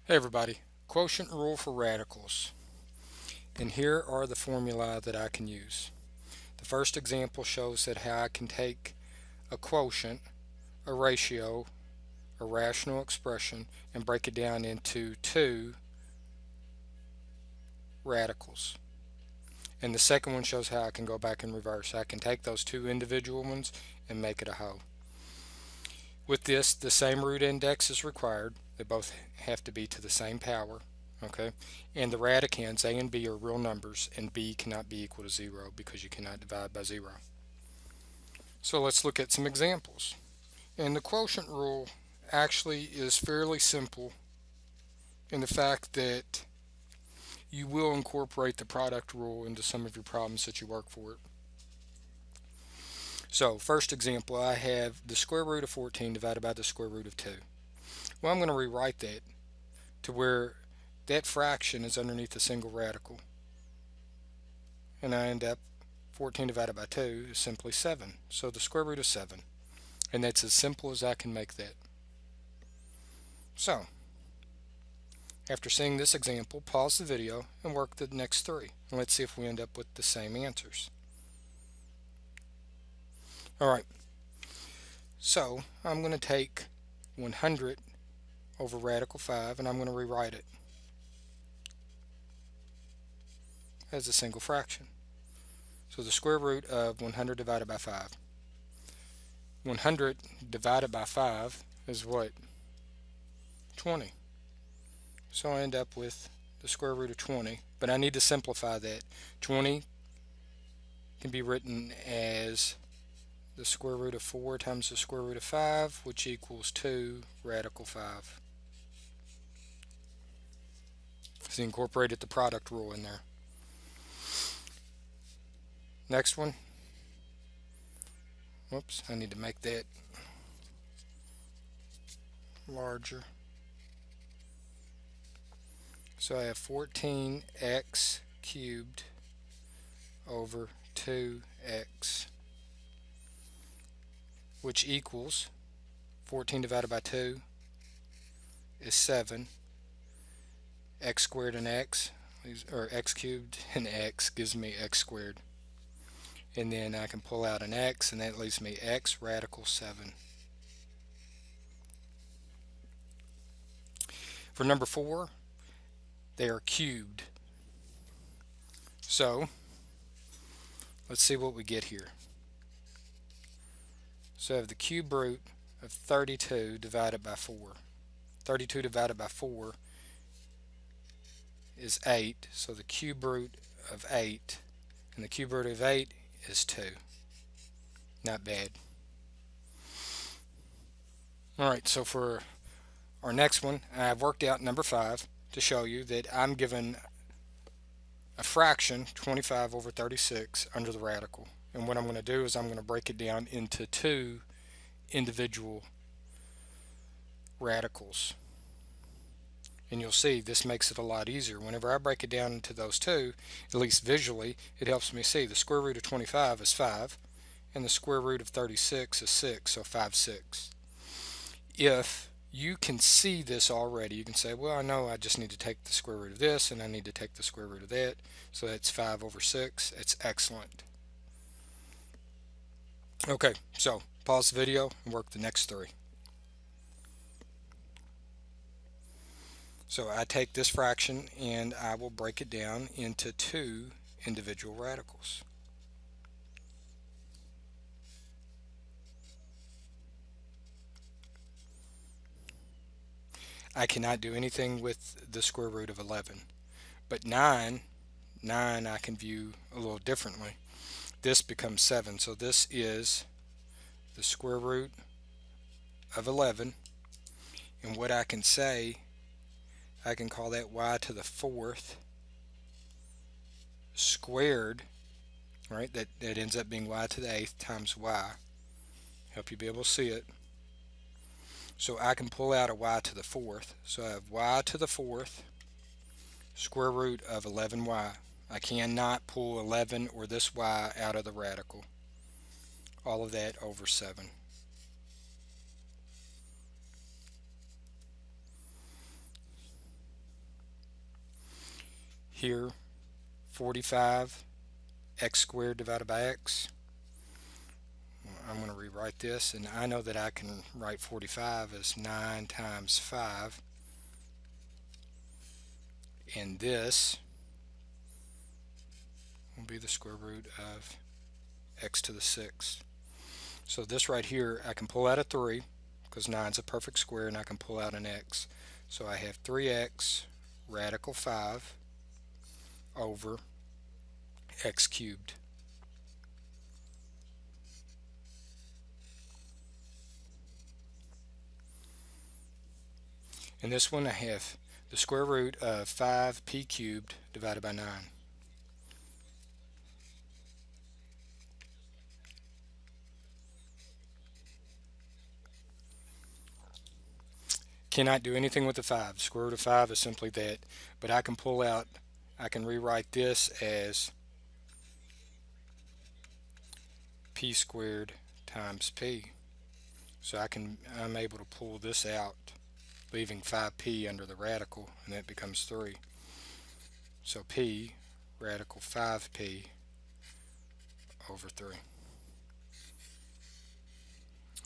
Hey everybody, quotient rule for radicals. And here are the formula that I can use. The first example shows that how I can take a quotient, a ratio, a rational expression, and break it down into two radicals. And the second one shows how I can go back in reverse. I can take those two individual ones and make it a whole. With this, the same root index is required. They both have to be to the same power. Okay, and the radicands a and b are real numbers, and b cannot be equal to 0 because you cannot divide by 0. So let's look at some examples. And the quotient rule actually is fairly simple in the fact that you will incorporate the product rule into some of your problems that you work for it. So first example, I have the square root of 14 divided by the square root of 2. Well, I'm going to rewrite that to where that fraction is underneath a single radical. And I end up 14 divided by 2 is simply 7. So the square root of 7. And that's as simple as I can make that. So, after seeing this example, pause the video and work the next three. And let's see if we end up with the same answers. Alright, so I'm going to take 100 over radical 5 and I'm going to rewrite it as a single fraction. So the square root of 100 divided by 5. 100 divided by 5 is what? 20. So I end up with the square root of 20, but I need to simplify that. 20 can be written as the square root of 4 times the square root of 5, which equals 2 radical 5. So incorporated the product rule in there. Next one. Whoops, I need to make that larger. So I have 14x cubed over 2x, which equals 14 divided by 2 is 7. X squared and x, or x cubed and x gives me x squared. And then I can pull out an x, and that leaves me x radical 7. For number 4, they are cubed. So let's see what we get here. So I have the cube root of 32 divided by 4. 32 divided by 4 is 8, so the cube root of 8, and the cube root of 8 is 2. Not bad. Alright, so for our next one, I've worked out number 5 to show you that I'm given a fraction, 25 over 36, under the radical. And what I'm going to do is I'm going to break it down into two individual radicals. And you'll see this makes it a lot easier. Whenever I break it down into those two, at least visually, it helps me see the square root of 25 is 5 and the square root of 36 is 6, so 5 6. If you can see this already, you can say, well, I know I just need to take the square root of this and I need to take the square root of that, so that's 5 over 6. It's excellent. Okay, so pause the video and work the next three. So I take this fraction and I will break it down into two individual radicals. I cannot do anything with the square root of 11, but 9 I can view a little differently. This becomes 7, so this is the square root of 11, and what I can say, I can call that y to the 4th squared, right? That ends up being y to the 8th times y. Help you be able to see it. So I can pull out a y to the 4th. So I have y to the 4th square root of 11y. I cannot pull 11 or this y out of the radical. All of that over 7. Here, 45 x squared divided by x. I'm going to rewrite this, and I know that I can write 45 as 9 times 5, and this will be the square root of x to the 6th. So this right here, I can pull out a 3 because 9 is a perfect square, and I can pull out an x. So I have 3x radical 5 over x cubed. In this one I have the square root of 5p cubed divided by 9. Cannot do anything with the 5. The square root of 5 is simply that. But I can pull out, I can rewrite this as p squared times p. So I'm able to pull this out, leaving 5p under the radical, and that becomes 3. So p radical 5p over 3.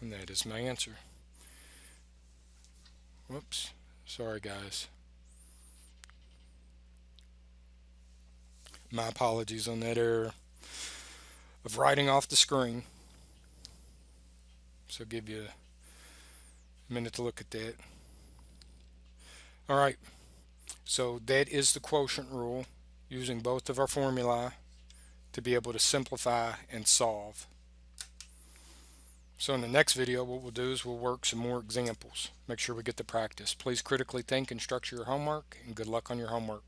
And that is my answer. Whoops, sorry guys. My apologies on that error of writing off the screen. So give you a minute to look at that. Alright, so that is the quotient rule, using both of our formulae to be able to simplify and solve. So in the next video, what we'll do is we'll work some more examples. Make sure we get the practice. Please critically think and structure your homework, and good luck on your homework.